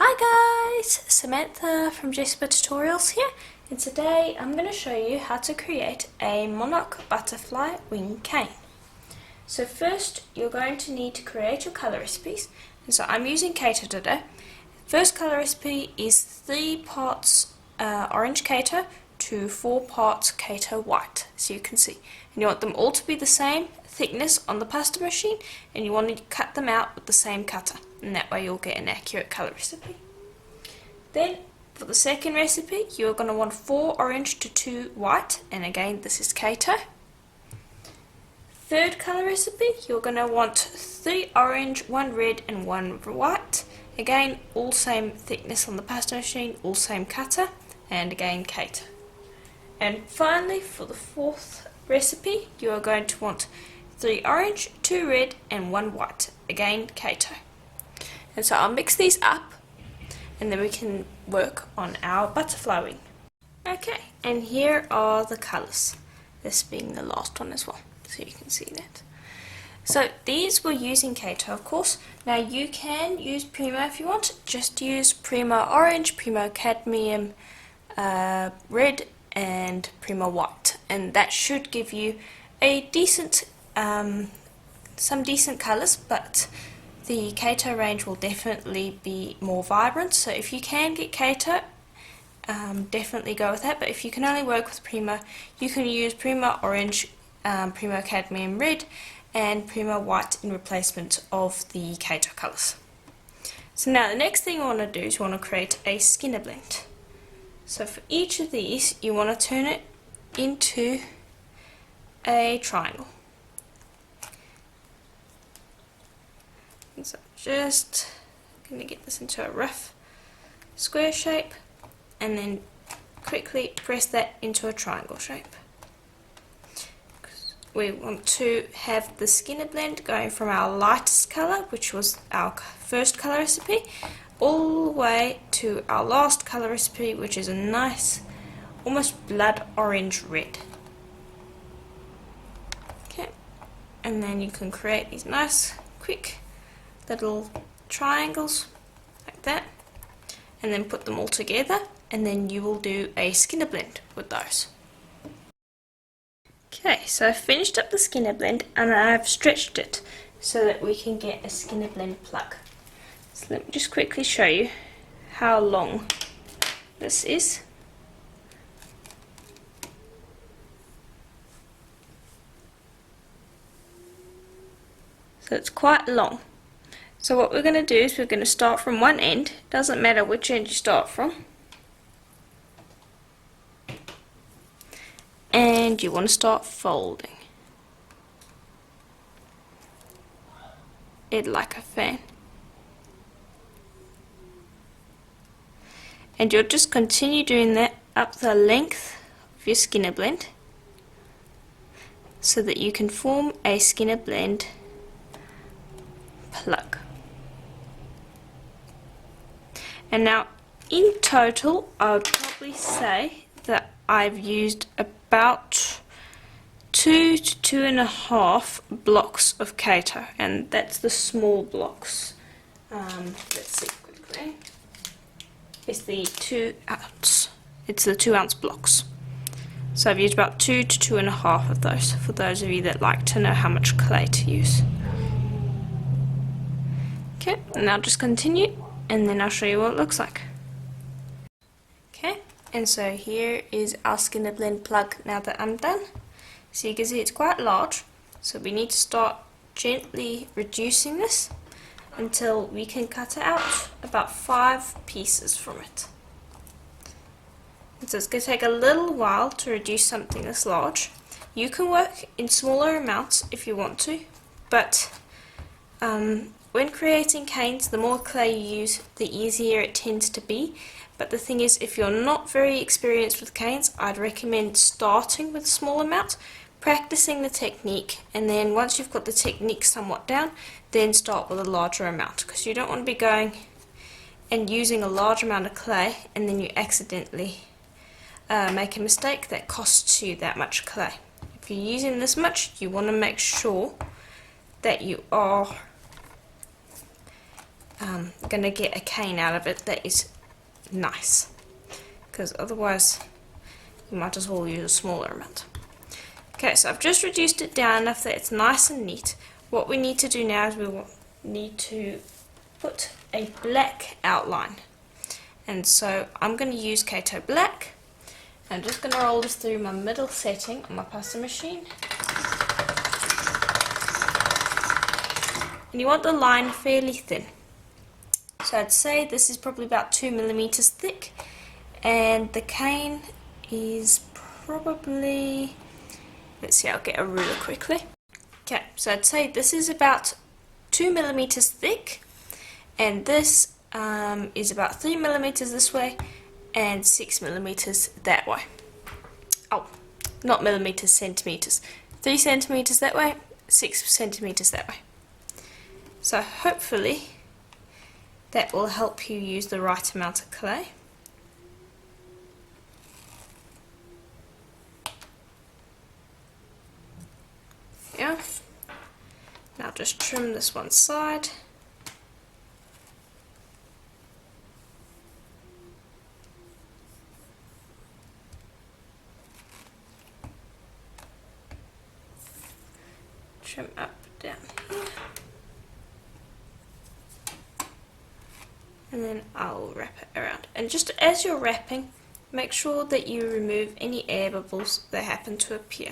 Hi guys, Samantha from Jessica Tutorials here, and today I'm going to show you how to create a Monarch Butterfly Wing cane. So first you're going to need to create your colour recipes, and so I'm using Kato today. First colour recipe is 3 parts orange Kato to 4 parts Kato white, so you can see. And you want them all to be the same thickness on the pasta machine, and you want to cut them out with the same cutter, and that way you'll get an accurate colour recipe. Then for the second recipe you're going to want 4 orange to 2 white, and again this is Kato. Third colour recipe you're going to want 3 orange, 1 red and 1 white, again all same thickness on the pasta machine, all same cutter, and again Kato. And finally for the fourth recipe you are going to want 3 orange, 2 red and 1 white, again Kato. And so I'll mix these up and then we can work on our butterfly wing. Okay, and here are the colours, this being the last one as well, so you can see that. So these we're using Kato, of course. Now you can use premo if you want, just use premo orange, premo cadmium red and premo white, and that should give you a decent some decent colours, but the Kato range will definitely be more vibrant, so if you can get Kato, definitely go with that. But if you can only work with premo, you can use premo orange, premo cadmium red and premo white in replacement of the Kato colours. So now the next thing you want to do is you want to create a skinner blend. So for each of these you want to turn it into a triangle. So just going to get this into a rough square shape and then quickly press that into a triangle shape. We want to have the skinner blend going from our lightest colour, which was our first colour recipe, all the way to our last colour recipe, which is a nice almost blood orange red. Okay, and then you can create these nice quick little triangles like that, and then put them all together, and then you will do a skinner blend with those. Okay, so I've finished up the skinner blend and I've stretched it so that we can get a skinner blend plug. So let me just quickly show you how long this is. So it's quite long. So what we're going to do is we're going to start from one end, doesn't matter which end you start from, and you want to start folding it like a fan, and you'll just continue doing that up the length of your skinner blend so that you can form a skinner blend plug. And now in total I would probably say that I've used about 2 to 2.5 blocks of Kato, and that's the small blocks. Let's see quickly. It's the 2 ounce. It's the 2 ounce blocks. So I've used about 2 to 2.5 of those, for those of you that like to know how much clay to use. Okay, and now just continue, and then I'll show you what it looks like. Okay, and so here is our skinner blend plug now that I'm done. So you can see it's quite large, so we need to start gently reducing this until we can cut out about 5 pieces from it. And so it's going to take a little while to reduce something this large. You can work in smaller amounts if you want to, but when creating canes, the more clay you use, the easier it tends to be. But the thing is, if you're not very experienced with canes, I'd recommend starting with a small amount, practicing the technique, and then once you've got the technique somewhat down, then start with a larger amount, because you don't want to be going and using a large amount of clay and then you accidentally make a mistake that costs you that much clay. If you're using this much, you want to make sure that you are going to get a cane out of it that is nice, because otherwise you might as well use a smaller amount. Okay, so I've just reduced it down enough that it's nice and neat. What we need to do now is we need to put a black outline. And so I'm going to use Kato black. I'm just going to roll this through my middle setting on my pasta machine. And you want the line fairly thin. So I'd say this is probably about 2 millimeters thick. And the cane is probably... Let's see, I'll get a ruler quickly. Okay, so I'd say this is about 2 millimeters thick, and this is about 3 millimeters this way, and 6 millimeters that way. Oh, not millimeters, centimeters. 3 centimeters that way, 6 centimeters that way. So hopefully that will help you use the right amount of clay. Yeah. Now just trim this one side. Trim up down here. And then I'll wrap it around. And just as you're wrapping, make sure that you remove any air bubbles that happen to appear.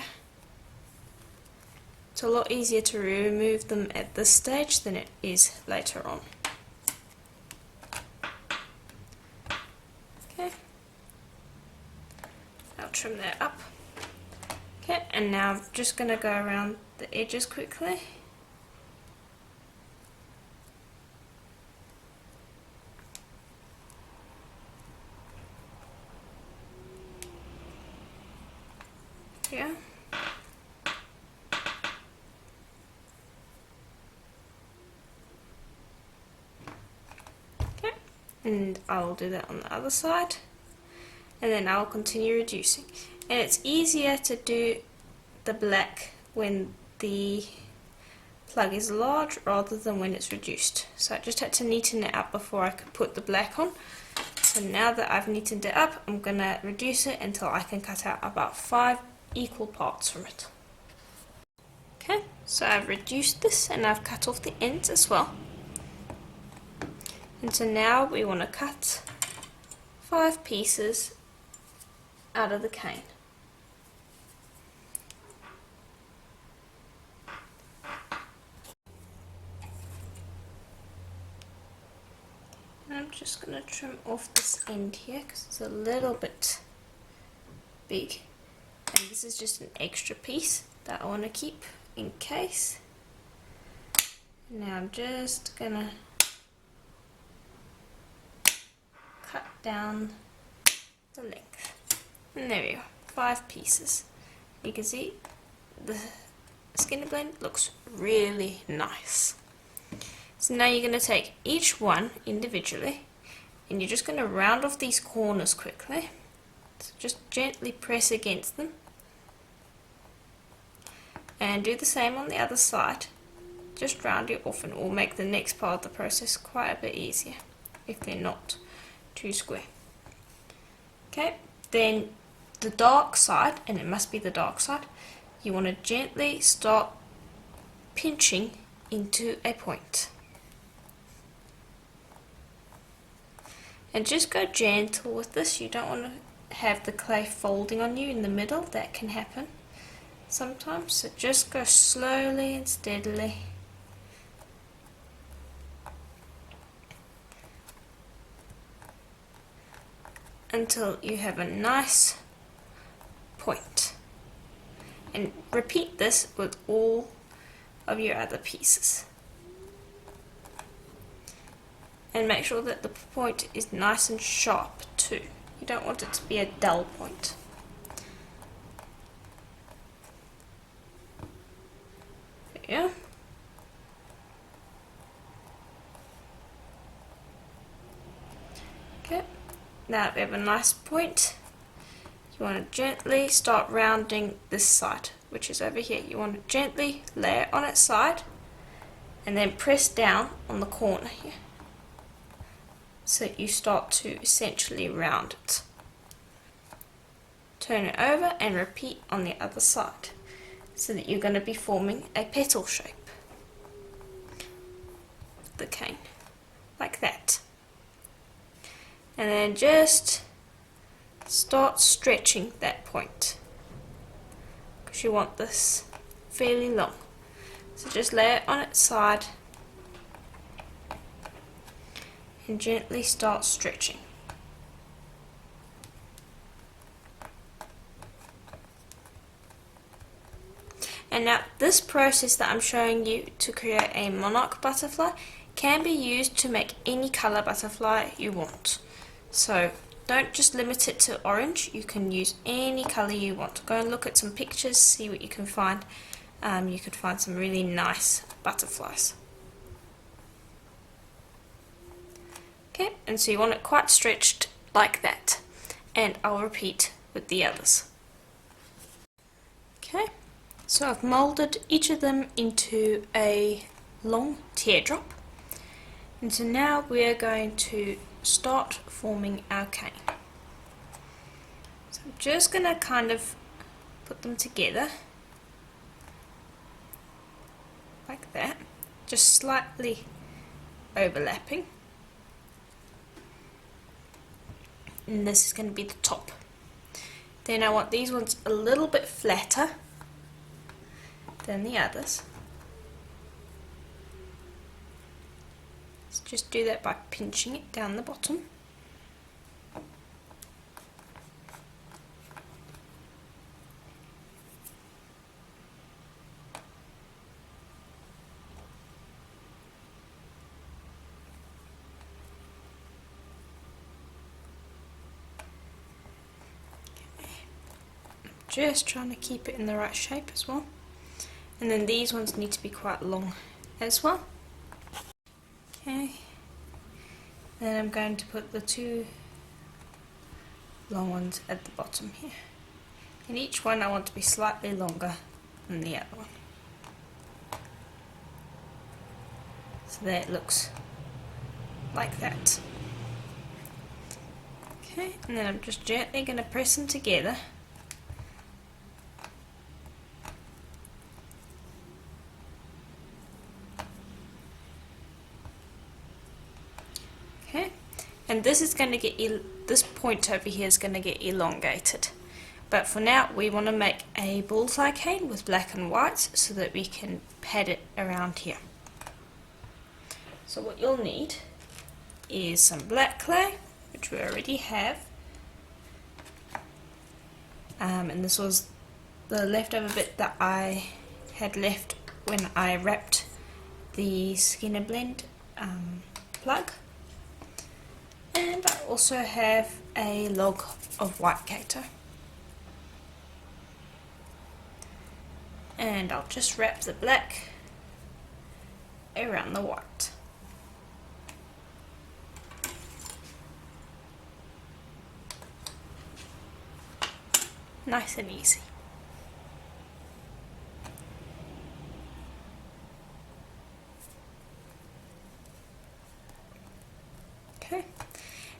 It's a lot easier to remove them at this stage than it is later on. Okay, I'll trim that up. Okay, and now I'm just going to go around the edges quickly. Yeah. And I'll do that on the other side, and then I'll continue reducing. And it's easier to do the black when the plug is large rather than when it's reduced. So I just had to neaten it up before I could put the black on. So now that I've neatened it up, I'm going to reduce it until I can cut out about 5 equal parts from it. Okay, so I've reduced this and I've cut off the ends as well. And so now we want to cut 5 pieces out of the cane. And I'm just going to trim off this end here because it's a little bit big. And this is just an extra piece that I want to keep in case. Now I'm just going to cut down the length, and there we go, 5 pieces. You can see the skin blend looks really nice. So now you're going to take each one individually and you're just going to round off these corners quickly. So just gently press against them and do the same on the other side. Just round it off and it will make the next part of the process quite a bit easier if they're not too square. Okay, then the dark side, and it must be the dark side, you want to gently start pinching into a point. And just go gentle with this. You don't want to have the clay folding on you in the middle. That can happen sometimes. So just go slowly and steadily. Until you have a nice point. And repeat this with all of your other pieces. And make sure that the point is nice and sharp too. You don't want it to be a dull point. There. Okay. Now we have a nice point. You want to gently start rounding this side, which is over here. You want to gently lay it on its side and then press down on the corner here. so you start to essentially round it. Turn it over and repeat on the other side, so that you're going to be forming a petal shape. The cane, like that. And then just start stretching that point, because you want this fairly long. So just lay it on its side and gently start stretching. And now this process that I'm showing you to create a monarch butterfly can be used to make any colour butterfly you want. So don't just limit it to orange, you can use any colour you want. Go and look at some pictures, see what you can find. You could find some really nice butterflies. Okay, and so you want it quite stretched like that. And I'll repeat with the others. Okay, so I've moulded each of them into a long teardrop. And so now we're going to start forming our cane. So I'm just going to kind of put them together like that, just slightly overlapping. And this is going to be the top. Then I want these ones a little bit flatter than the others. So just do that by pinching it down the bottom. Just trying to keep it in the right shape as well. And then these ones need to be quite long as well. Okay. Then I'm going to put the two long ones at the bottom here. And each one I want to be slightly longer than the other one. So there it looks like that. Okay, and then I'm just gently going to press them together. Okay, and this is going to get this point over here is going to get elongated. But for now, we want to make a bullseye cane with black and white so that we can pad it around here. So what you'll need is some black clay, which we already have. And this was the leftover bit that I had left when I wrapped the Skinner Blend plug. And I also have a log of white Kato. And I'll just wrap the black around the white. Nice and easy. Okay.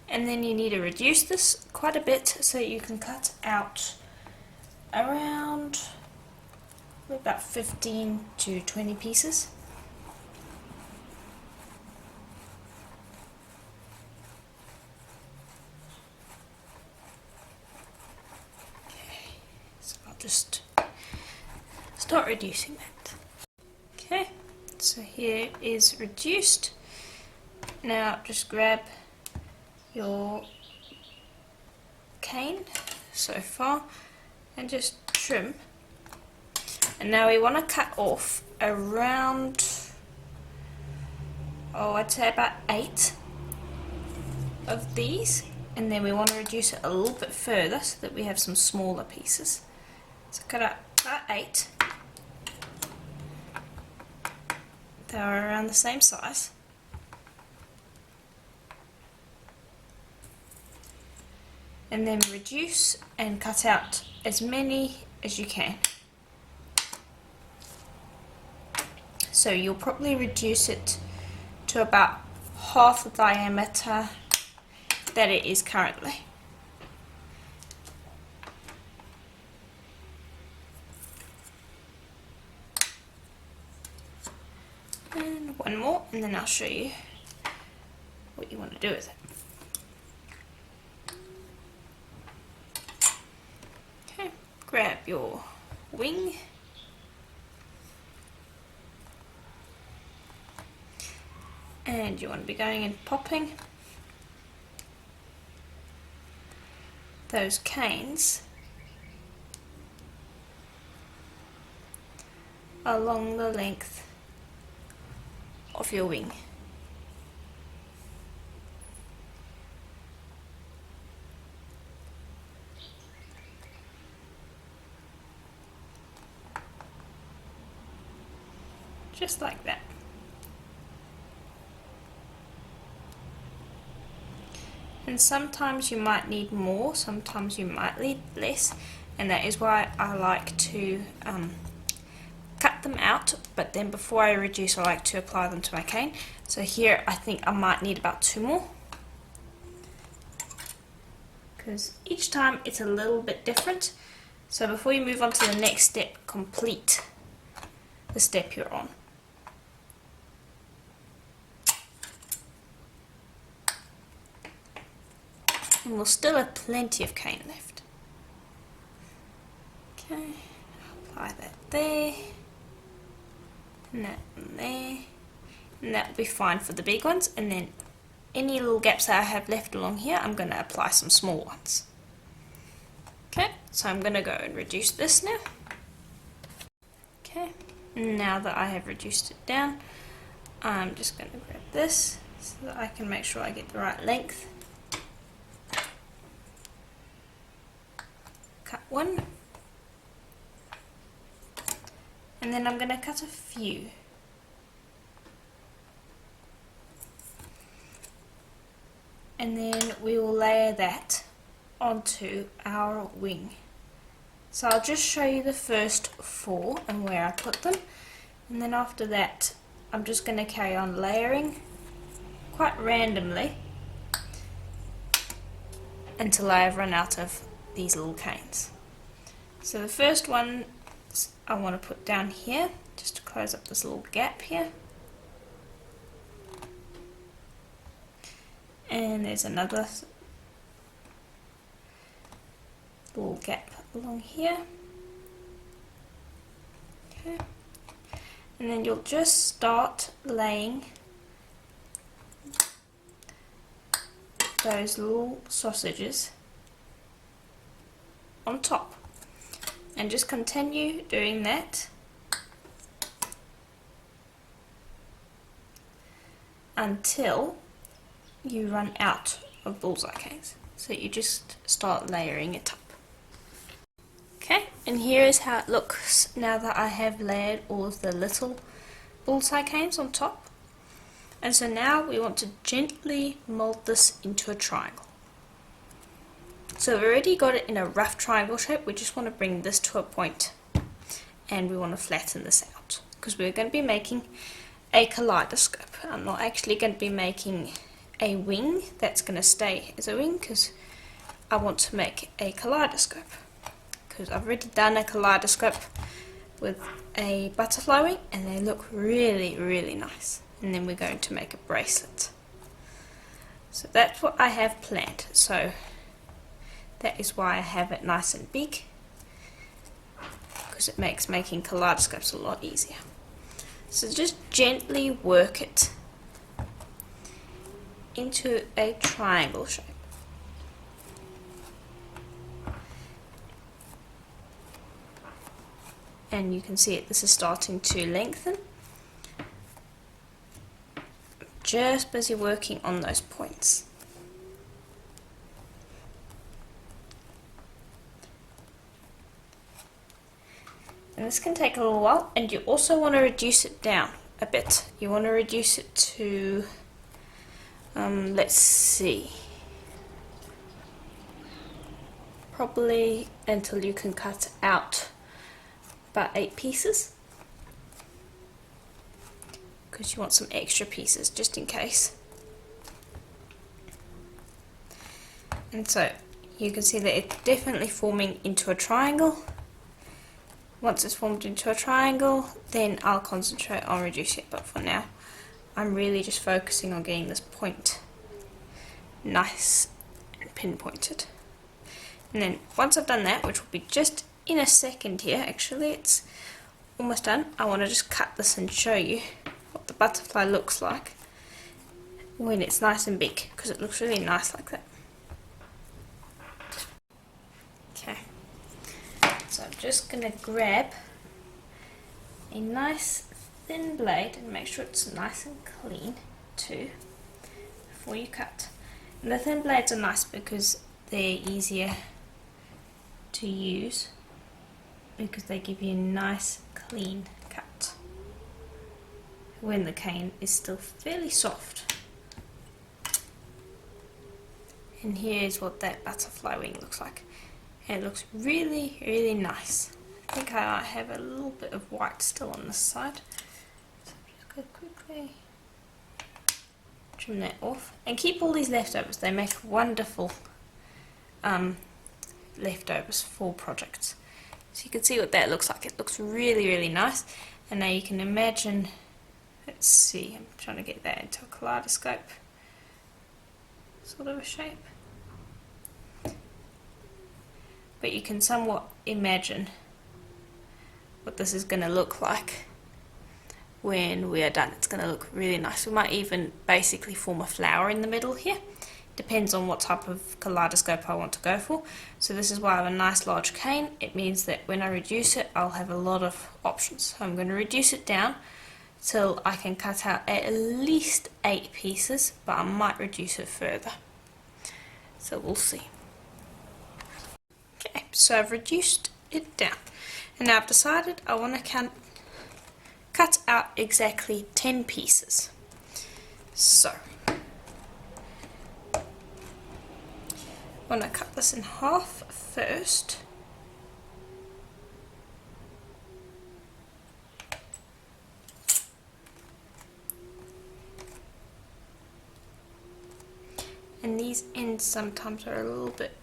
And then you need to reduce this quite a bit so you can cut out around about 15 to 20 pieces. Okay, so I'll just start reducing that. Okay, so here is reduced. Now just grab your cane so far and just trim. And now we want to cut off around, I'd say about 8 of these, and then we want to reduce it a little bit further so that we have some smaller pieces. So cut out about 8. They are around the same size. And then reduce and cut out as many as you can. So you'll probably reduce it to about half the diameter that it is currently. And one more, and then I'll show you what you want to do with it. Okay, grab your wing. And you want to be going and popping those canes along the length of your wing. Just like that. And sometimes you might need more, sometimes you might need less, and that is why I like to cut them out, but then before I reduce I like to apply them to my cane. So here I think I might need about 2 more, because each time it's a little bit different. So before you move on to the next step, complete the step you're on. And we'll still have plenty of cane left. Okay, apply that there, and that one there, and that'll be fine for the big ones. And then any little gaps that I have left along here, I'm going to apply some small ones. Okay, so I'm going to go and reduce this now. Okay, now that I have reduced it down, I'm just going to grab this so that I can make sure I get the right length. Cut one, and then I'm going to cut a few. And then we will layer that onto our wing. So I'll just show you the first 4 and where I put them, and then after that I'm just going to carry on layering quite randomly until I have run out of these little canes. So the first one I want to put down here, just to close up this little gap here. And there's another little gap along here. Okay. And then you'll just start laying those little sausages on top, and just continue doing that until you run out of bullseye canes. So you just start layering it up. Okay, and here is how it looks now that I have layered all of the little bullseye canes on top. And so now we want to gently mold this into a triangle. So we've already got it in a rough triangle shape. We just want to bring this to a point, and we want to flatten this out because we're going to be making a kaleidoscope. I'm not actually going to be making a wing that's going to stay as a wing, because I want to make a kaleidoscope, because I've already done a kaleidoscope with a butterfly wing and they look really, really nice. And then we're going to make a bracelet. So that's what I have planned. So that is why I have it nice and big, because it makes making kaleidoscopes a lot easier. So just gently work it into a triangle shape. And you can see it, this is starting to lengthen. Just busy working on those points. And this can take a little while, and you also want to reduce it down a bit. You want to reduce it to, let's see, probably until you can cut out about 8 pieces, because you want some extra pieces just in case. And so you can see that it's definitely forming into a triangle. Once it's formed into a triangle, then I'll concentrate on reducing it, but for now I'm really just focusing on getting this point nice and pinpointed. And then once I've done that, which will be just in a second here, actually it's almost done, I want to just cut this and show you what the butterfly looks like when it's nice and big, because it looks really nice like that. Okay, so I'm just going to grab a nice thin blade and make sure it's nice and clean too before you cut. And the thin blades are nice because they're easier to use, because they give you a nice clean cut when the cane is still fairly soft. And here's what that butterfly wing looks like. And it looks really, really nice. I think I might have a little bit of white still on this side. So I'm just going to quickly trim that off. And keep all these leftovers. They make wonderful leftovers for projects. So you can see what that looks like. It looks really, really nice. And now you can imagine, let's see, I'm trying to get that into a kaleidoscope sort of a shape. But you can somewhat imagine what this is going to look like when we are done. It's going to look really nice. We might even basically form a flower in the middle here. Depends on what type of kaleidoscope I want to go for. So this is why I have a nice large cane. It means that when I reduce it, I'll have a lot of options. So I'm going to reduce it down till I can cut out at least 8 pieces, but I might reduce it further. So we'll see. Okay, so I've reduced it down. And now I've decided I want to cut out exactly 10 pieces. So I want to cut this in half first. And these ends sometimes are a little bit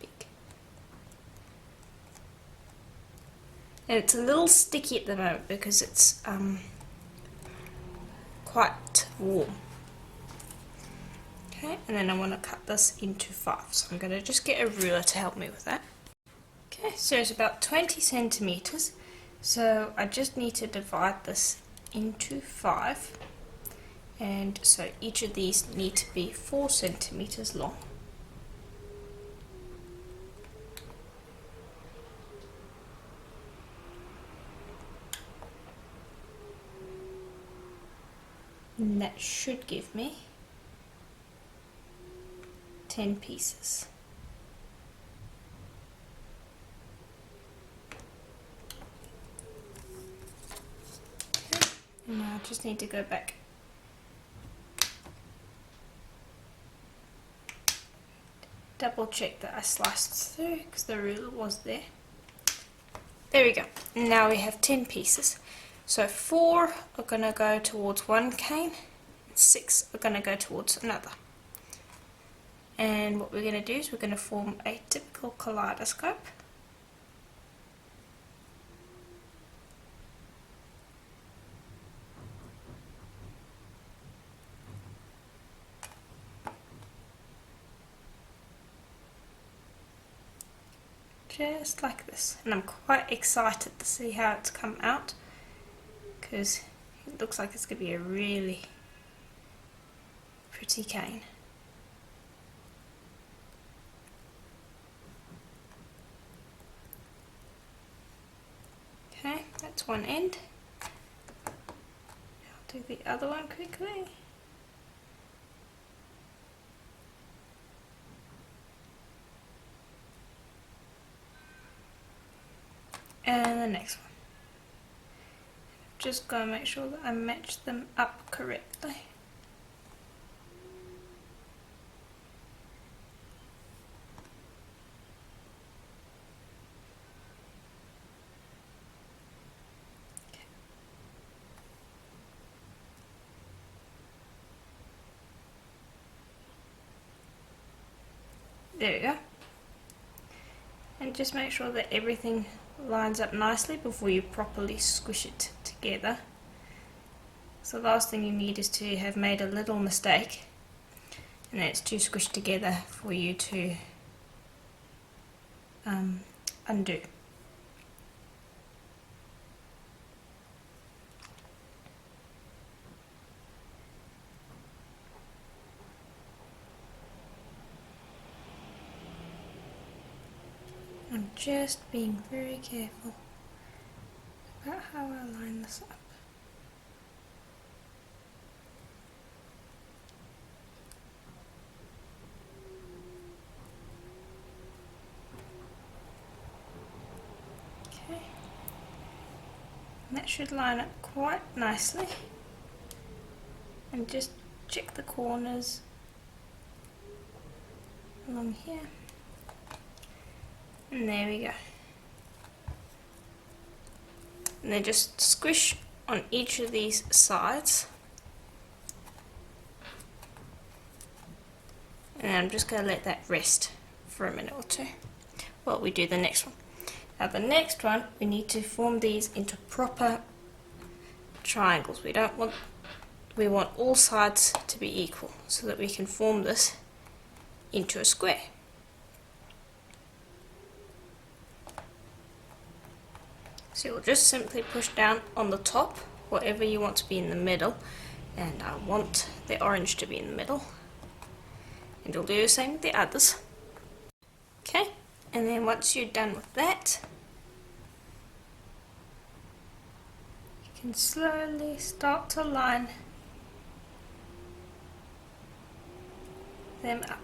big. And it's a little sticky at the moment because it's quite warm. Okay, and then I want to cut this into 5. So I'm going to just get a ruler to help me with that. Okay, so it's about 20 centimeters. So I just need to divide this into 5. And so each of these need to be 4 centimeters long. And that should give me 10 pieces. Okay. And now I just need to go back double check that I sliced through because the ruler was there. There we go. Now we have 10 pieces. So 4 are going to go towards one cane, 6 are going to go towards another. And what we're going to do is we're going to form a typical kaleidoscope. Just like this, and I'm quite excited to see how it's come out because it looks like it's going to be a really pretty cane. Okay, that's one end. I'll do the other one quickly. And the next one. Just gotta make sure that I match them up correctly. There we go. And just make sure that everything lines up nicely before you properly squish it together. So the last thing you need is to have made a little mistake and then it's too squished together for you to undo. I'm just being very careful about how I line this up. Okay, and that should line up quite nicely. And just check the corners along here. And there we go. And then just squish on each of these sides. And I'm just going to let that rest for a minute or two while we do the next one. Now the next one, we need to form these into proper triangles. We want all sides to be equal so that we can form this into a square. So you'll just simply push down on the top, whatever you want to be in the middle, and I want the orange to be in the middle. And you'll do the same with the others. Okay, and then once you're done with that, you can slowly start to line them up.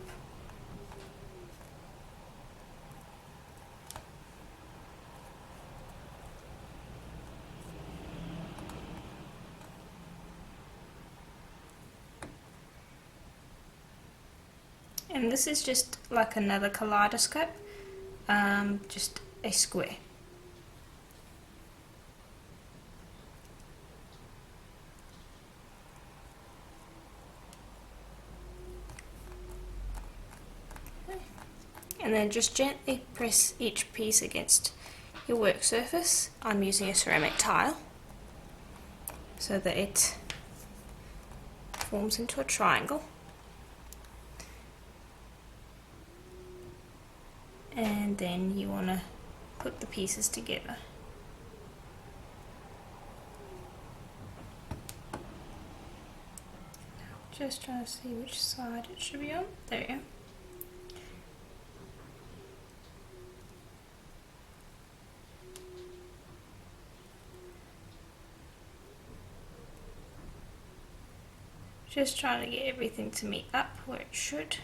And this is just like another kaleidoscope, just a square. Okay. And then just gently press each piece against your work surface. I'm using a ceramic tile so that it forms into a triangle. And then you want to put the pieces together. Just trying to see which side it should be on. There we go. Just trying to get everything to meet up where it should.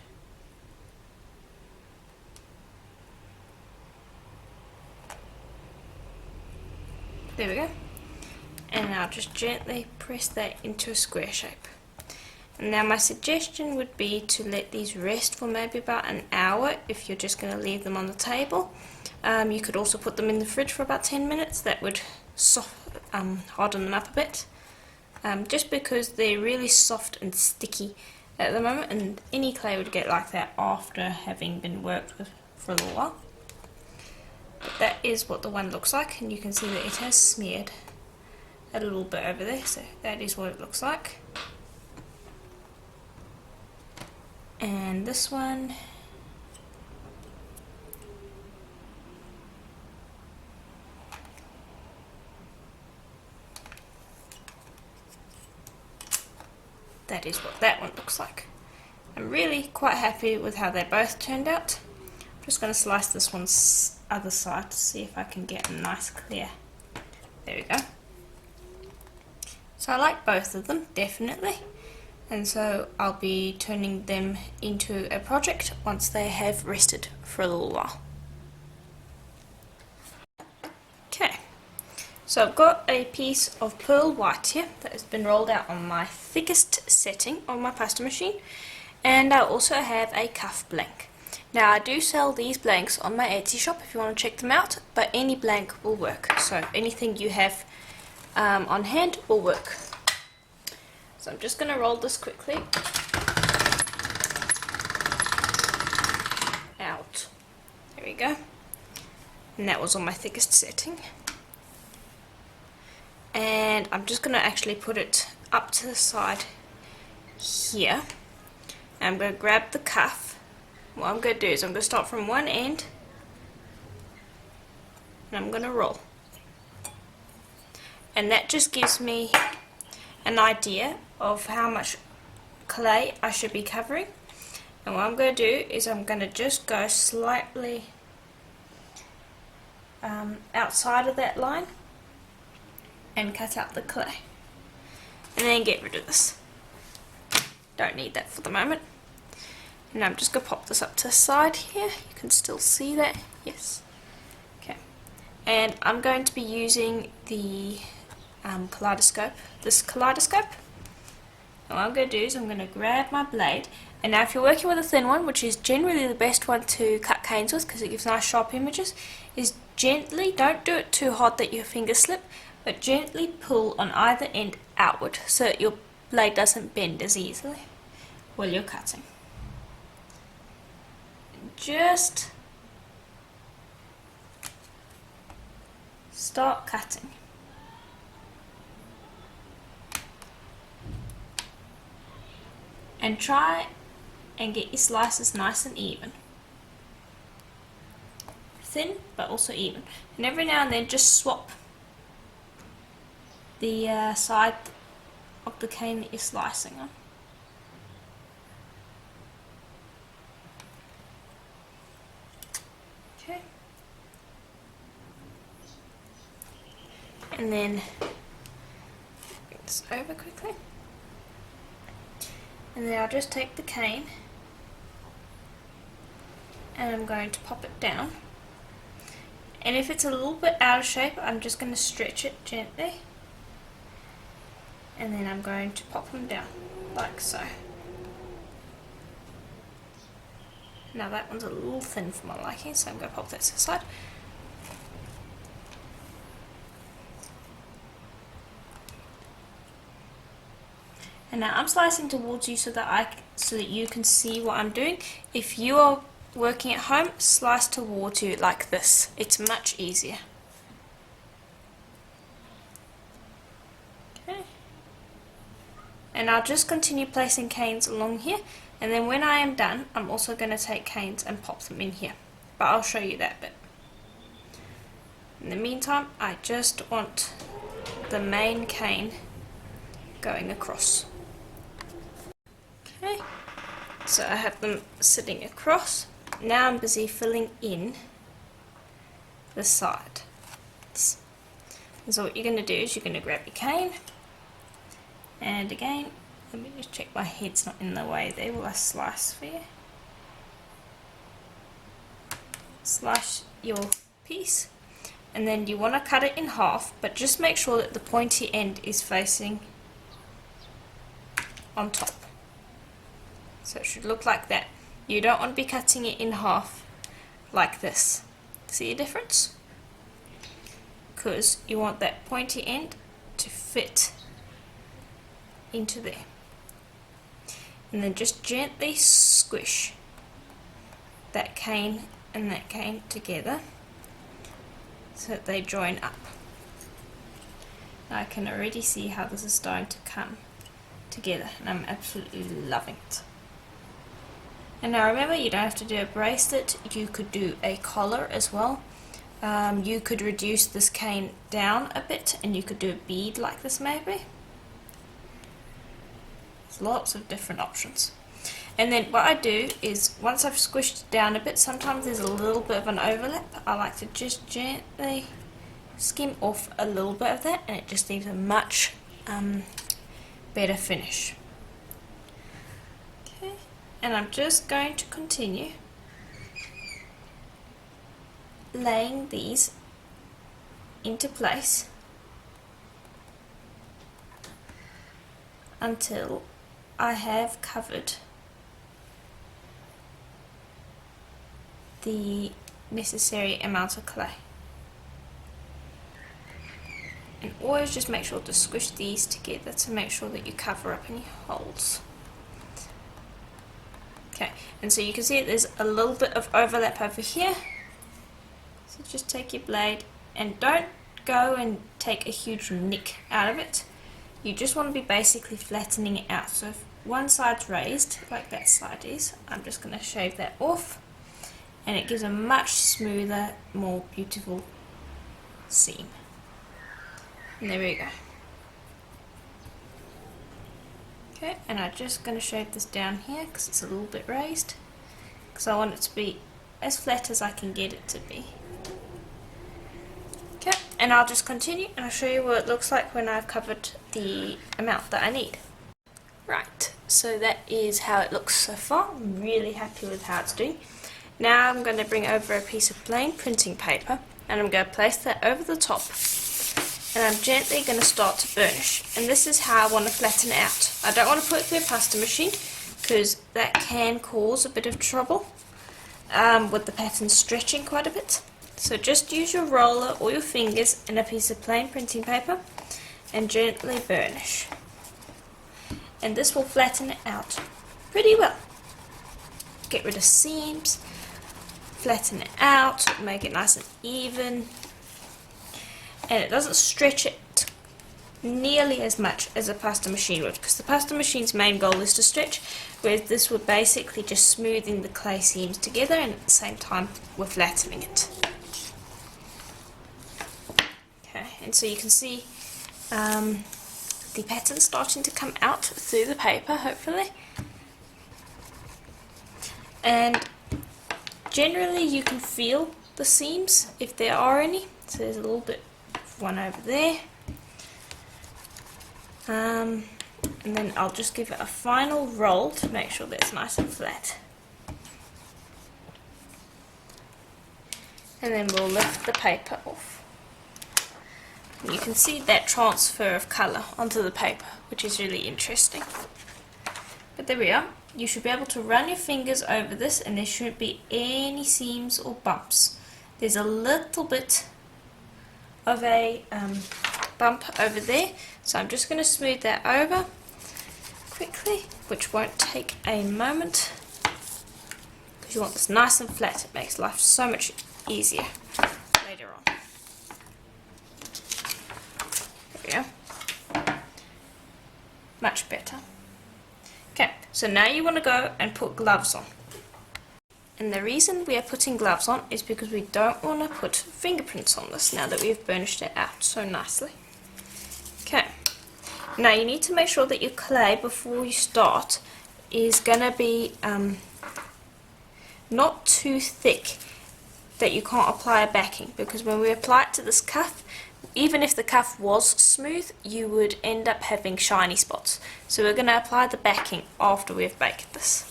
There we go. And now just gently press that into a square shape. And now my suggestion would be to let these rest for maybe about an hour if you're just going to leave them on the table. You could also put them in the fridge for about 10 minutes. That would harden them up a bit. Just because they're really soft and sticky at the moment, and any clay would get like that after having been worked with for a little while. But that is what the one looks like, and you can see that it has smeared a little bit over there, so that is what it looks like. And this one, that is what that one looks like. I'm really quite happy with how they both turned out. I'm just going to slice this one's other side to see if I can get a nice clear. There we go. So I like both of them, definitely. And so I'll be turning them into a project once they have rested for a little while. Okay, so I've got a piece of pearl white here that has been rolled out on my thickest setting on my pasta machine, and I also have a cuff blank. Now I do sell these blanks on my Etsy shop if you want to check them out, but any blank will work, so anything you have on hand will work. So I'm just going to roll this quickly we go. And that was on my thickest setting. And I'm just going to actually put it up to the side here. And I'm going to grab the cuff. What I'm going to do is I'm going to start from one end and I'm going to roll. And that just gives me an idea of how much clay I should be covering. And what I'm going to do is I'm going to just go slightly outside of that line and cut out the clay. And then get rid of this. Don't need that for the moment. And I'm just going to pop this up to the side here. You can still see that. Yes. Okay. And I'm going to be using the kaleidoscope. This kaleidoscope. And what I'm going to do is I'm going to grab my blade. And now if you're working with a thin one, which is generally the best one to cut canes with because it gives nice sharp images, is gently, don't do it too hard that your fingers slip, but gently pull on either end outward so that your blade doesn't bend as easily while you're cutting. Just start cutting. And try and get your slices nice and even. Thin but also even. And every now and then just swap the side of the cane that you're slicing on. Okay. And then bring this over quickly. And then I'll just take the cane and I'm going to pop it down. And if it's a little bit out of shape, I'm just going to stretch it gently. And then I'm going to pop them down, like so. Now that one's a little thin for my liking, so I'm going to pop that to the side. And now I'm slicing towards you so that you can see what I'm doing. If you are working at home, slice towards you like this. It's much easier. Okay. And I'll just continue placing canes along here, and then when I am done, I'm also going to take canes and pop them in here. But I'll show you that bit. In the meantime, I just want the main cane going across. Okay, so I have them sitting across. Now I'm busy filling in the sides. And so what you're going to do is you're going to grab your cane, and again, let me just check my head's not in the way there while I slice for you. Slice your piece, and then you want to cut it in half, but just make sure that the pointy end is facing on top. So it should look like that. You don't want to be cutting it in half like this. See a difference? Because you want that pointy end to fit into there. And then just gently squish that cane and that cane together so that they join up. Now I can already see how this is starting to come together, and I'm absolutely loving it. And now remember, you don't have to do a bracelet, you could do a collar as well. You could reduce this cane down a bit and you could do a bead like this maybe. There's lots of different options. And then what I do is, once I've squished it down a bit, sometimes there's a little bit of an overlap. I like to just gently skim off a little bit of that, and it just leaves a much better finish. Okay, and I'm just going to continue laying these into place until I have covered the necessary amount of clay. And always just make sure to squish these together to make sure that you cover up any holes. Okay, and so you can see there's a little bit of overlap over here So just take your blade and don't go and take a huge nick out of it. You just want to be basically flattening it out. So if one side's raised, like that side is, I'm just going to shave that off, and it gives a much smoother, more beautiful seam. And there we go. Okay, and I'm just going to shave this down here because it's a little bit raised, because I want it to be as flat as I can get it to be. Okay, and I'll just continue and I'll show you what it looks like when I've covered the amount that I need. Right, so that is how it looks so far. I'm really happy with how it's doing. Now I'm going to bring over a piece of plain printing paper and I'm going to place that over the top, and I'm gently going to start to burnish. And this is how I want to flatten it out. I don't want to put it through a pasta machine because that can cause a bit of trouble with the pattern stretching quite a bit. So just use your roller or your fingers and a piece of plain printing paper and gently burnish. And this will flatten it out pretty well. Get rid of seams, flatten it out, make it nice and even. And it doesn't stretch it nearly as much as a pasta machine would, because the pasta machine's main goal is to stretch, whereas this would basically just smoothing the clay seams together, and at the same time we're flattening it. Okay, and so you can see the pattern starting to come out through the paper, hopefully. And generally you can feel the seams if there are any. So there's a little bit of one over there. And then I'll just give it a final roll to make sure that it's nice and flat. And then we'll lift the paper off. And you can see that transfer of colour onto the paper, which is really interesting. But there we are. You should be able to run your fingers over this and there shouldn't be any seams or bumps. There's a little bit of a bump over there, so I'm just going to smooth that over quickly, which won't take a moment, because you want this nice and flat. It makes life so much easier later on. There we go. Much better. Okay, so now you want to go and put gloves on. And the reason we are putting gloves on is because we don't want to put fingerprints on this now that we've burnished it out so nicely. Okay, now you need to make sure that your clay before you start is going to be not too thick that you can't apply a backing, because when we apply it to this cuff, even if the cuff was smooth, you would end up having shiny spots. So we're going to apply the backing after we've baked this.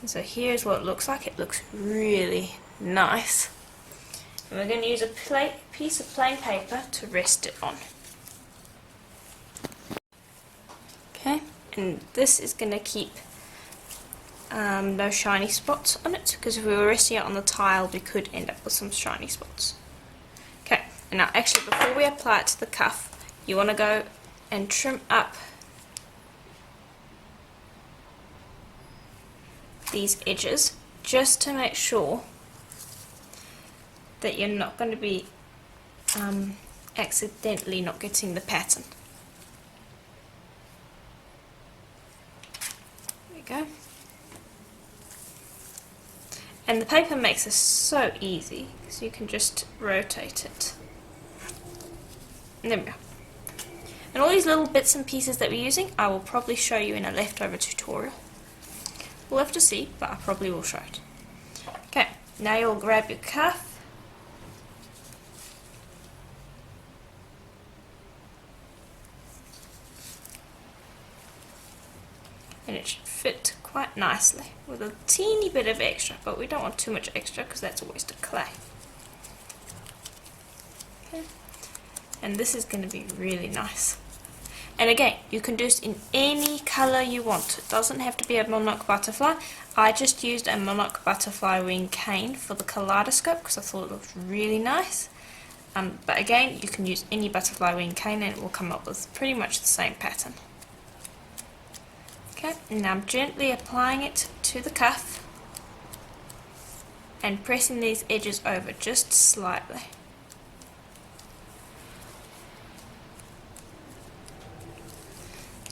And so here's what it looks like. It looks really nice. And we're going to use a piece of plain paper to rest it on. Okay, and this is going to keep no shiny spots on it, because if we were resting it on the tile we could end up with some shiny spots. Okay, and now actually before we apply it to the cuff, you want to go and trim up these edges just to make sure that you're not going to be accidentally not getting the pattern. There we go. And the paper makes this so easy, so you can just rotate it. And there we go. And all these little bits and pieces that we're using, I will probably show you in a leftover tutorial. We'll have to see, but I probably will show it. Okay, now you'll grab your cuff. And it should fit quite nicely with a teeny bit of extra, but we don't want too much extra because that's a waste of clay. Okay. And this is going to be really nice. And again, you can do this in any colour you want. It doesn't have to be a Monarch Butterfly. I just used a Monarch Butterfly Wing cane for the kaleidoscope because I thought it looked really nice. But again, you can use any butterfly wing cane and it will come up with pretty much the same pattern. Okay, and now I'm gently applying it to the cuff. and pressing these edges over just slightly.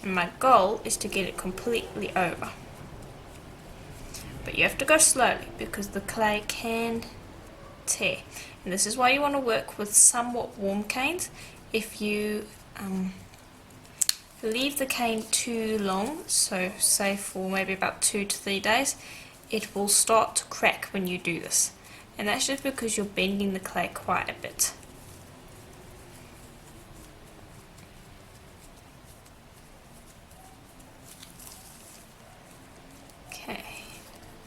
And my goal is to get it completely over. But you have to go slowly because the clay can tear. And this is why you want to work with somewhat warm canes. If you leave the cane too long, so say for maybe about 2 to 3 days, it will start to crack when you do this. And that's just because you're bending the clay quite a bit. Okay,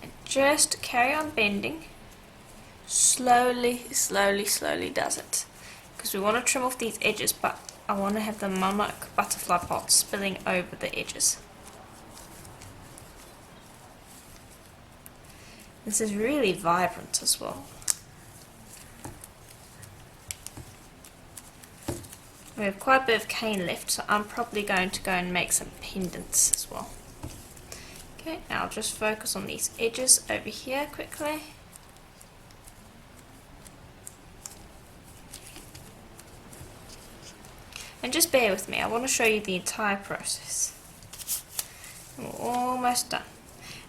and just carry on bending. Slowly does it. Because we want to trim off these edges, but I want to have the Monarch Butterfly part spilling over the edges. This is really vibrant as well. We have quite a bit of cane left, so I'm probably going to go and make some pendants as well. Okay, now I'll just focus on these edges over here quickly. And just bear with me, I want to show you the entire process. We're almost done.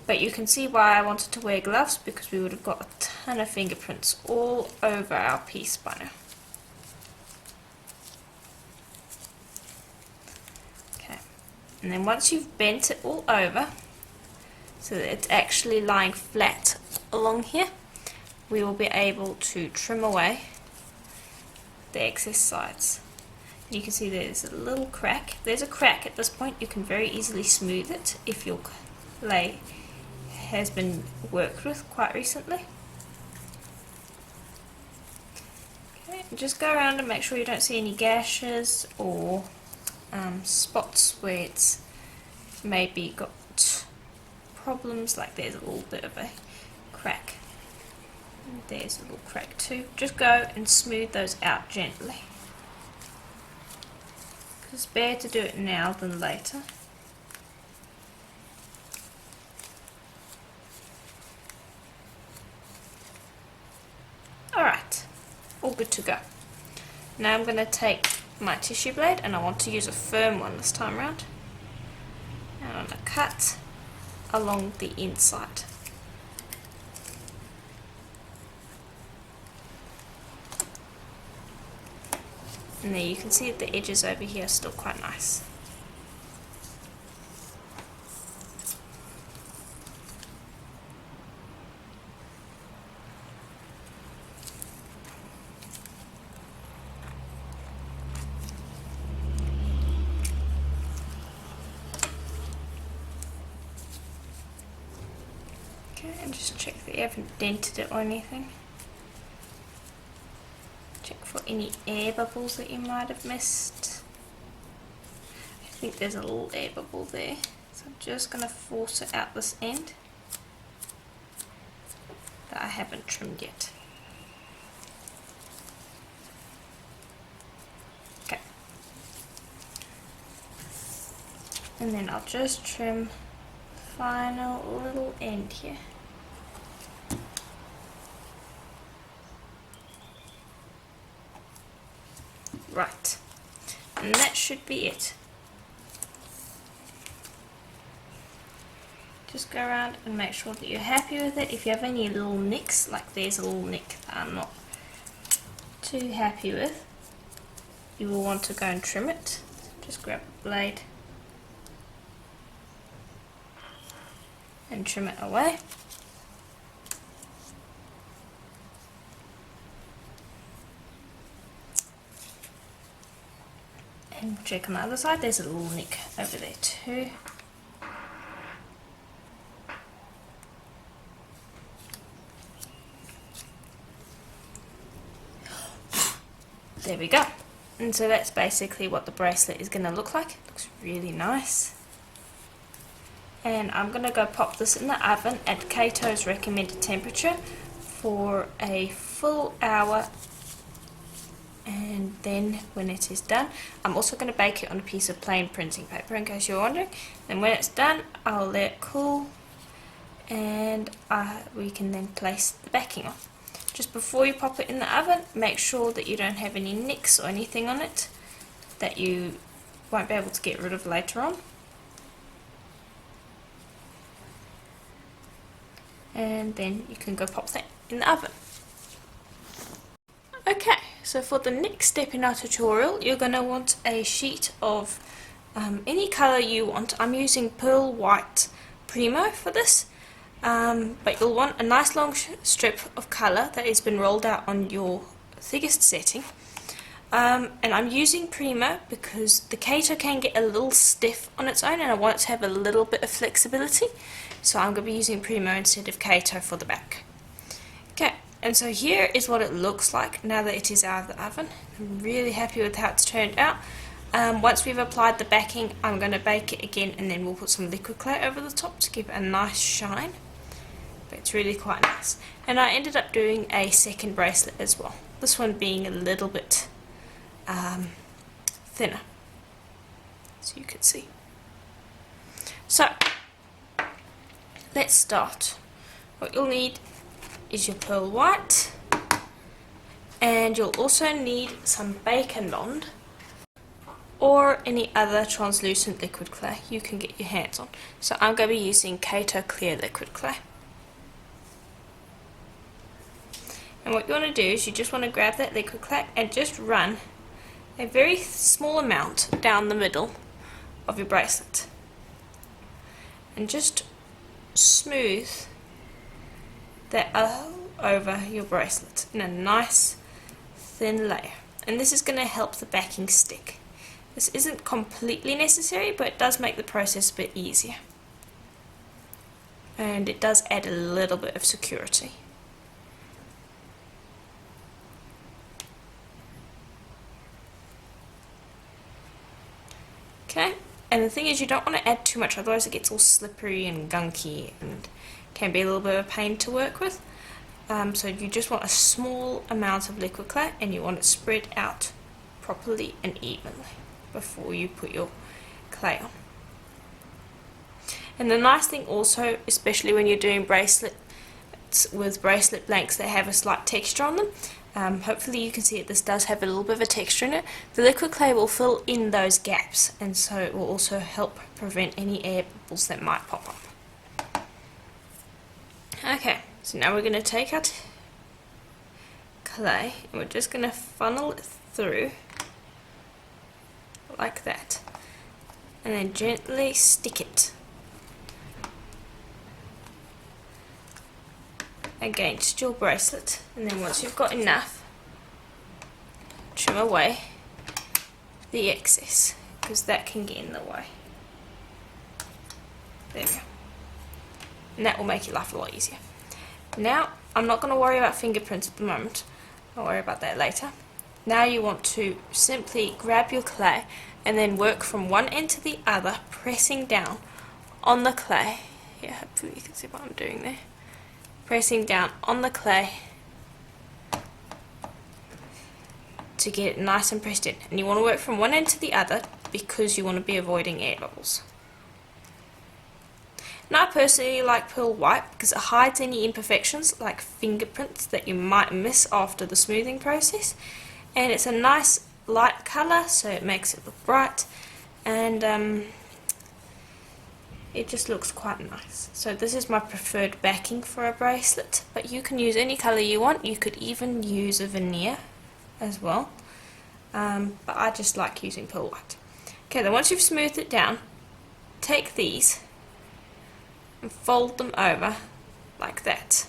But you can see why I wanted to wear gloves, because we would have got a ton of fingerprints all over our piece by now. Okay, and then once you've bent it all over, so that it's actually lying flat along here, we will be able to trim away the excess sides. You can see there's a little crack. There's a crack at this point. You can very easily smooth it if your clay has been worked with quite recently. Okay, and just go around and make sure you don't see any gashes or spots where it's maybe got problems, like there's a little bit of a crack. And there's a little crack too. Just go and smooth those out gently. It's better to do it now than later. Alright, all good to go. Now I'm going to take my tissue blade, and I want to use a firm one this time around. And I'm going to cut along the inside. And there you can see that the edges over here are still quite nice. Okay, and just check that you haven't dented it or anything. Check for any air bubbles that you might have missed. I think there's a little air bubble there, so I'm just going to force it out this end that I haven't trimmed yet. Okay, and then I'll just trim the final little end here. Right, and that should be it. Just go around and make sure that you're happy with it. If you have any little nicks, like there's a little nick that I'm not too happy with, you will want to go and trim it. Just grab a blade and trim it away. And check on the other side, there's a little nick over there too. There we go. And so that's basically what the bracelet is going to look like. It looks really nice. And I'm going to go pop this in the oven at Kato's recommended temperature for a full hour. And then when it is done, I'm also going to bake it on a piece of plain printing paper in case you're wondering. Then when it's done, I'll let it cool and we can then place the backing on. Just before you pop it in the oven, make sure that you don't have any nicks or anything on it that you won't be able to get rid of later on. And then you can go pop that in the oven. Okay, so for the next step in our tutorial, you're going to want a sheet of any colour you want. I'm using pearl white premo for this, but you'll want a nice long strip of colour that has been rolled out on your thickest setting. And I'm using premo because the Kato can get a little stiff on its own and I want it to have a little bit of flexibility. So I'm going to be using premo instead of Kato for the back. Okay, and so here is what it looks like now that it is out of the oven. I'm really happy with how it's turned out. Once we've applied the backing, I'm going to bake it again and then we'll put some liquid clay over the top to give it a nice shine. But it's really quite nice. And I ended up doing a second bracelet as well. This one being a little bit thinner, so you can see. So let's start. What you'll need is your pearl white, and you'll also need some bacon bond or any other translucent liquid clay you can get your hands on. So I'm going to be using Kato clear liquid clay. And what you want to do is you just want to grab that liquid clay and just run a very small amount down the middle of your bracelet. And just smooth that over your bracelet in a nice thin layer. And this is going to help the backing stick. This isn't completely necessary, but it does make the process a bit easier. And it does add a little bit of security. Okay, and the thing is you don't want to add too much, otherwise it gets all slippery and gunky and can be a little bit of a pain to work with. So you just want a small amount of liquid clay and you want it spread out properly and evenly before you put your clay on. And the nice thing also, especially when you're doing bracelets with bracelet blanks that have a slight texture on them, hopefully you can see it, this does have a little bit of a texture in it. The liquid clay will fill in those gaps, and so it will also help prevent any air bubbles that might pop up. Okay, so now we're going to take our clay and we're just going to funnel it through like that and then gently stick it against your bracelet, and then once you've got enough, trim away the excess because that can get in the way. There we go. And that will make your life a lot easier. Now, I'm not going to worry about fingerprints at the moment. I'll worry about that later. Now you want to simply grab your clay and then work from one end to the other, pressing down on the clay. Yeah, hopefully you can see what I'm doing there. Pressing down on the clay to get it nice and pressed in. And you want to work from one end to the other because you want to be avoiding air bubbles. And I personally like pearl white because it hides any imperfections like fingerprints that you might miss after the smoothing process. And it's a nice light colour, so it makes it look bright, and it just looks quite nice. So this is my preferred backing for a bracelet, but you can use any colour you want. You could even use a veneer as well, but I just like using pearl white. Okay, then once you've smoothed it down, take these and fold them over like that.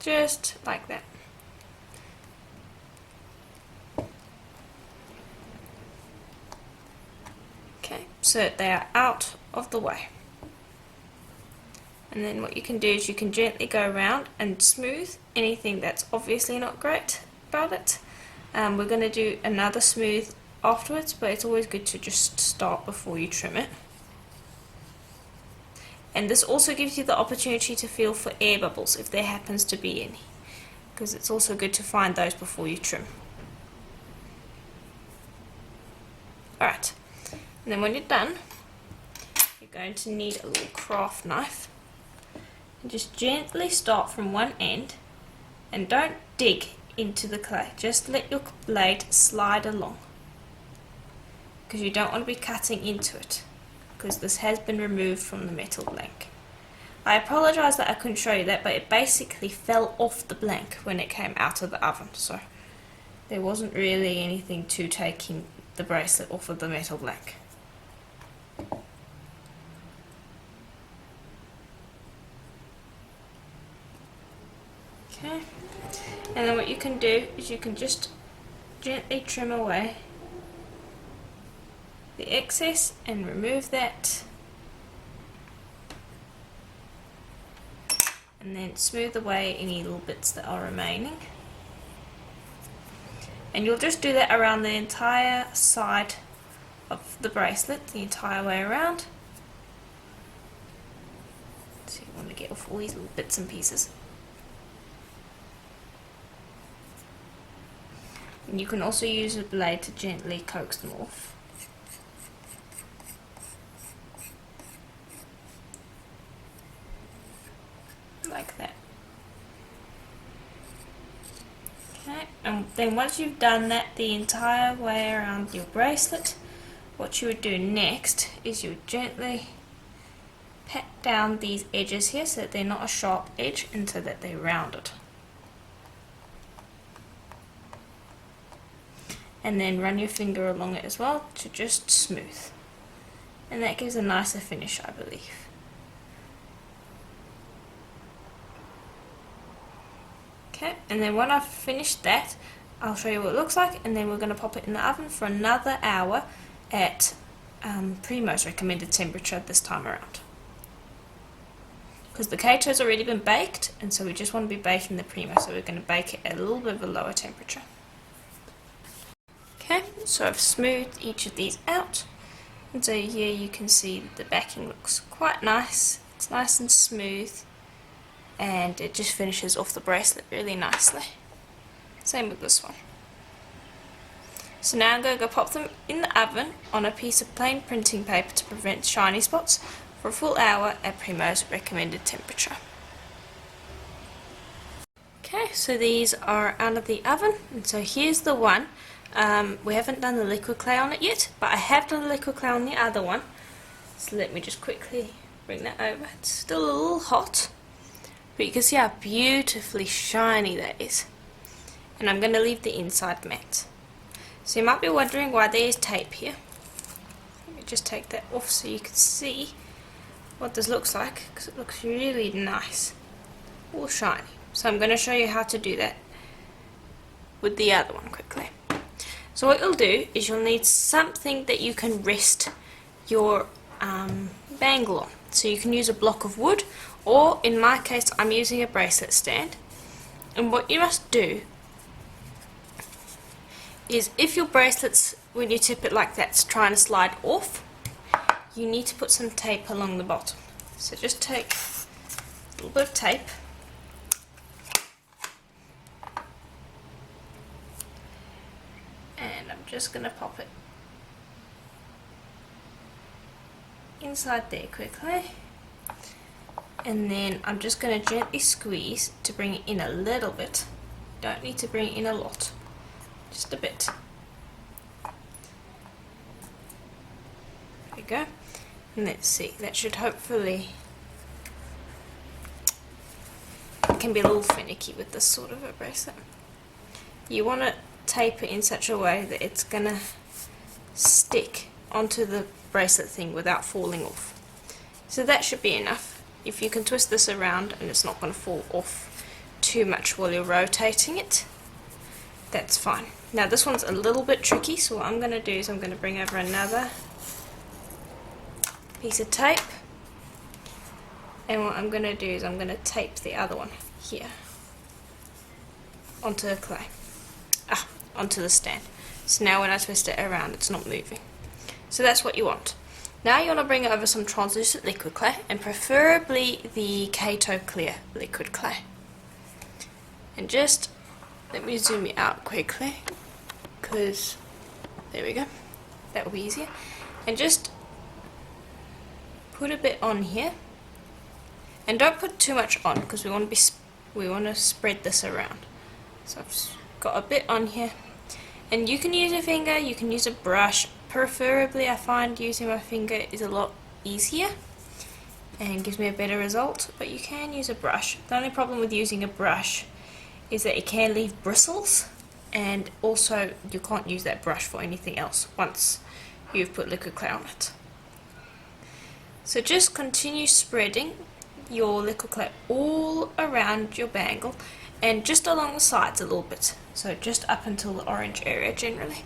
Just like that. Okay, so they are out of the way. And then what you can do is you can gently go around and smooth anything that's obviously not great about it. We're going to do another smooth afterwards, but it's always good to just start before you trim it. And this also gives you the opportunity to feel for air bubbles if there happens to be any. because it's also good to find those before you trim. Alright, and then when you're done, you're going to need a little craft knife. And just gently start from one end, and don't dig into the clay, just let your blade slide along, because you don't want to be cutting into it, because this has been removed from the metal blank. I apologise that I couldn't show you that, but it basically fell off the blank when it came out of the oven, so there wasn't really anything to taking the bracelet off of the metal blank. Okay, and then what you can do is you can just gently trim away the excess and remove that, and then smooth away any little bits that are remaining, and you'll just do that around the entire side of the bracelet, the entire way around. So you want to get off all these little bits and pieces. And you can also use a blade to gently coax them off. Like that. Okay, and then once you've done that the entire way around your bracelet, what you would do next is you would gently pat down these edges here so that they're not a sharp edge and so that they're rounded. And then run your finger along it as well to just smooth. And that gives a nicer finish, I believe. Okay, and then when I've finished that, I'll show you what it looks like, and then we're going to pop it in the oven for another hour at Premo's recommended temperature this time around. Because the Kato's already been baked, and so we just want to be baking the Premo, so we're going to bake it at a little bit of a lower temperature. Okay, so I've smoothed each of these out, and so here you can see that the backing looks quite nice. It's nice and smooth, and it just finishes off the bracelet really nicely. Same with this one. So now I'm going to go pop them in the oven on a piece of plain printing paper to prevent shiny spots for a full hour at Premo's recommended temperature. Okay, so these are out of the oven, and so here's the one. We haven't done the liquid clay on it yet, but I have done the liquid clay on the other one. So let me just quickly bring that over. It's still a little hot, but you can see how beautifully shiny that is. And I'm going to leave the inside matte. So you might be wondering why there is tape here. Let me just take that off so you can see what this looks like, because it looks really nice, all shiny. So I'm going to show you how to do that with the other one quickly. So what you'll do is you'll need something that you can rest your bangle on. So you can use a block of wood, or in my case I'm using a bracelet stand. And what you must do is, if your bracelets, when you tip it like that's trying to slide off, you need to put some tape along the bottom. So just take a little bit of tape, and I'm just going to pop it inside there quickly, and then I'm just going to gently squeeze to bring it in a little bit. Don't need to bring it in a lot, just a bit. There we go. And let's see, that should hopefully, it can be a little finicky with this sort of a bracelet. You want to tape it in such a way that it's going to stick onto the bracelet thing without falling off. So that should be enough. If you can twist this around and it's not going to fall off too much while you're rotating it, that's fine. Now this one's a little bit tricky, so what I'm going to do is I'm going to bring over another piece of tape, and what I'm going to do is I'm going to tape the other one here onto the clay, onto the stand. So now when I twist it around, it's not moving. So that's what you want. Now you want to bring over some translucent liquid clay, and preferably the Kato clear liquid clay. And just let me zoom it out quickly, because there we go, that will be easier. And just put a bit on here, and don't put too much on because we want to spread this around. So I've got a bit on here, and you can use a finger, you can use a brush. Preferably I find using my finger is a lot easier and gives me a better result, but you can use a brush. The only problem with using a brush is that it can leave bristles, and also you can't use that brush for anything else once you've put liquid clay on it. So just continue spreading your liquid clay all around your bangle, and just along the sides a little bit, so just up until the orange area generally.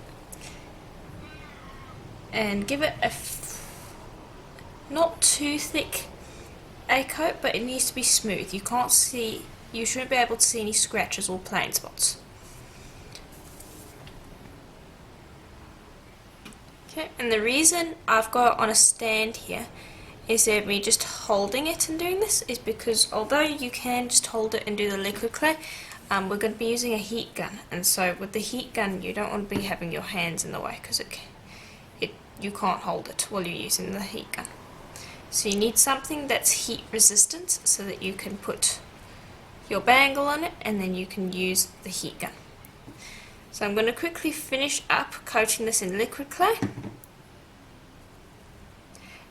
And give it a not too thick a coat, but it needs to be smooth. You shouldn't be able to see any scratches or plain spots. Okay, and the reason I've got it on a stand here instead of me just holding it and doing this is because although you can just hold it and do the liquid clay, we're going to be using a heat gun, and so with the heat gun you don't want to be having your hands in the way because you can't hold it while you're using the heat gun. So you need something that's heat resistant so that you can put your bangle on it and then you can use the heat gun. So I'm going to quickly finish up coating this in liquid clay,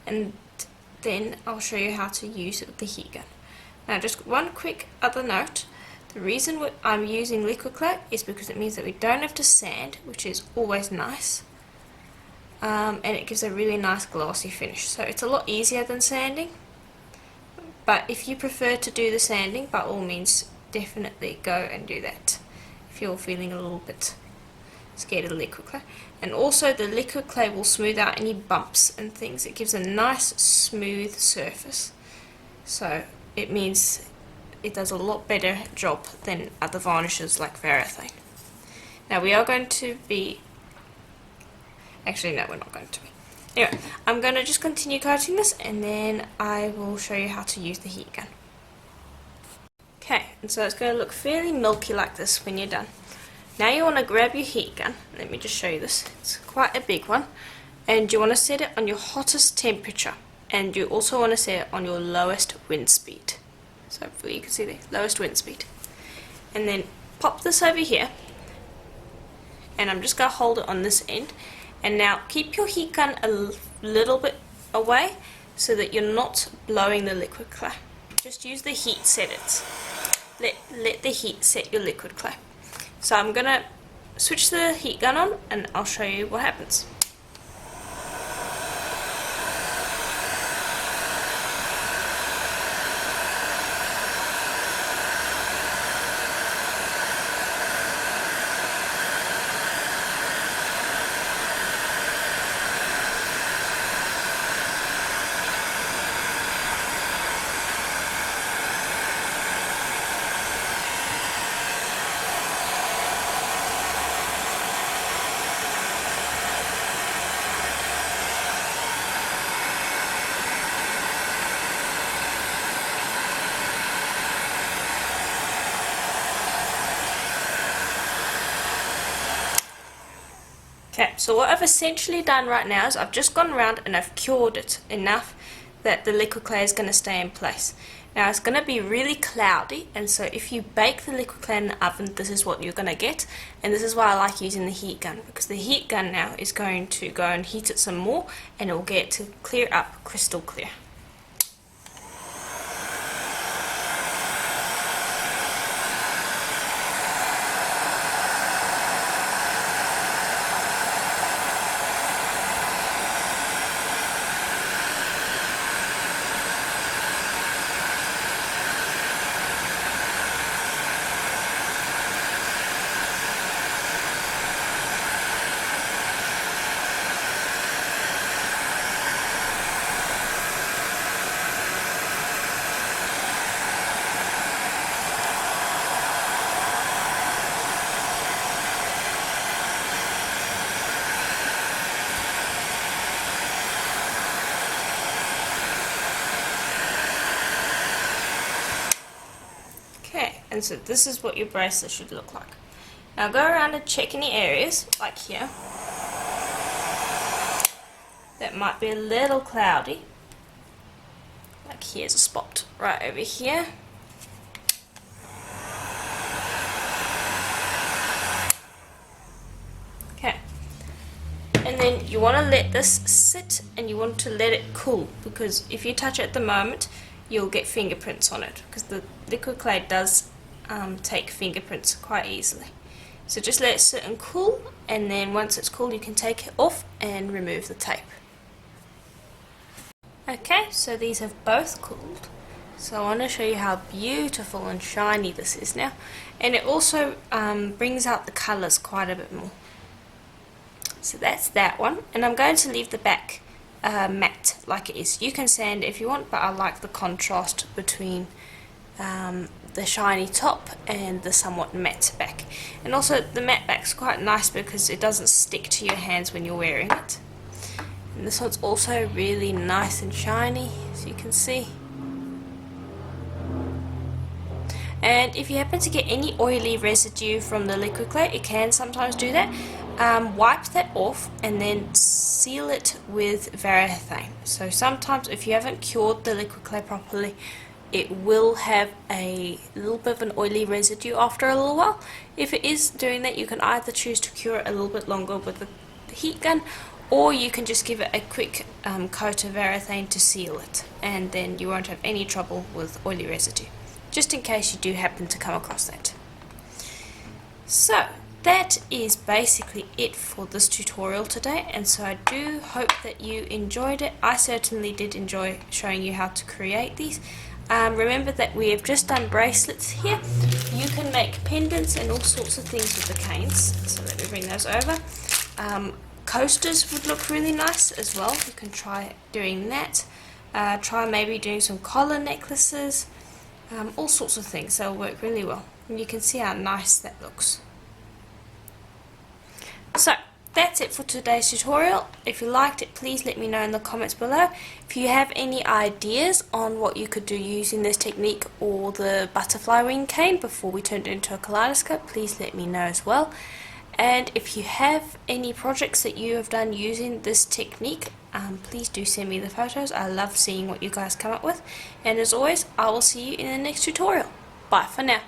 and then I'll show you how to use it with the heat gun. Now just one quick other note, the reason I'm using liquid clay is because it means that we don't have to sand, which is always nice. And it gives a really nice glossy finish, so it's a lot easier than sanding. But if you prefer to do the sanding, by all means definitely go and do that if you're feeling a little bit scared of the liquid clay. And also the liquid clay will smooth out any bumps and things. It gives a nice smooth surface, so it means it does a lot better job than other varnishes like Varathane. Now we are going to be actually, no, we're not going to be. Anyway, I'm going to just continue coating this and then I will show you how to use the heat gun. Okay, and so it's going to look fairly milky like this when you're done. Now you want to grab your heat gun. Let me just show you this. It's quite a big one. And you want to set it on your hottest temperature. And you also want to set it on your lowest wind speed. So hopefully you can see the lowest wind speed. And then pop this over here. And I'm just going to hold it on this end. And now keep your heat gun a little bit away so that you're not blowing the liquid clay. Just use the heat set it. Let the heat set your liquid clay. So I'm going to switch the heat gun on and I'll show you what happens. Okay, so what I've essentially done right now is I've just gone around and I've cured it enough that the liquid clay is going to stay in place. Now it's going to be really cloudy, and so if you bake the liquid clay in the oven, this is what you're going to get. And this is why I like using the heat gun, because the heat gun now is going to go and heat it some more and it will get to clear up crystal clear. Okay, and so this is what your bracelet should look like. Now go around and check any areas, like here, that might be a little cloudy. Like here's a spot right over here. Okay, and then you want to let this sit and you want to let it cool, because if you touch it at the moment you'll get fingerprints on it, because the liquid clay does take fingerprints quite easily. So just let it sit and cool, and then once it's cool you can take it off and remove the tape. Okay, so these have both cooled. So I want to show you how beautiful and shiny this is now, and it also brings out the colours quite a bit more. So that's that one, and I'm going to leave the back matte like it is. You can sand if you want, but I like the contrast between the shiny top and the somewhat matte back. And also the matte back's quite nice because it doesn't stick to your hands when you're wearing it. And this one's also really nice and shiny, as you can see. And if you happen to get any oily residue from the liquid clay, it can sometimes do that. Wipe that off and then seal it with varnish. So sometimes if you haven't cured the liquid clay properly, it will have a little bit of an oily residue after a little while. If it is doing that, you can either choose to cure it a little bit longer with the heat gun, or you can just give it a quick coat of varnish to seal it, and then you won't have any trouble with oily residue, just in case you do happen to come across that. So that is basically it for this tutorial today, and so I do hope that you enjoyed it. I certainly did enjoy showing you how to create these. Remember that we have just done bracelets here. You can make pendants and all sorts of things with the canes, so let me bring those over. Coasters would look really nice as well. You can try doing that. Try maybe doing some collar necklaces, all sorts of things. They'll work really well, and you can see how nice that looks. So that's it for today's tutorial. If you liked it, please let me know in the comments below. If you have any ideas on what you could do using this technique or the butterfly wing cane before we turned it into a kaleidoscope, please let me know as well. And if you have any projects that you have done using this technique, please do send me the photos. I love seeing what you guys come up with. And as always, I will see you in the next tutorial. Bye for now.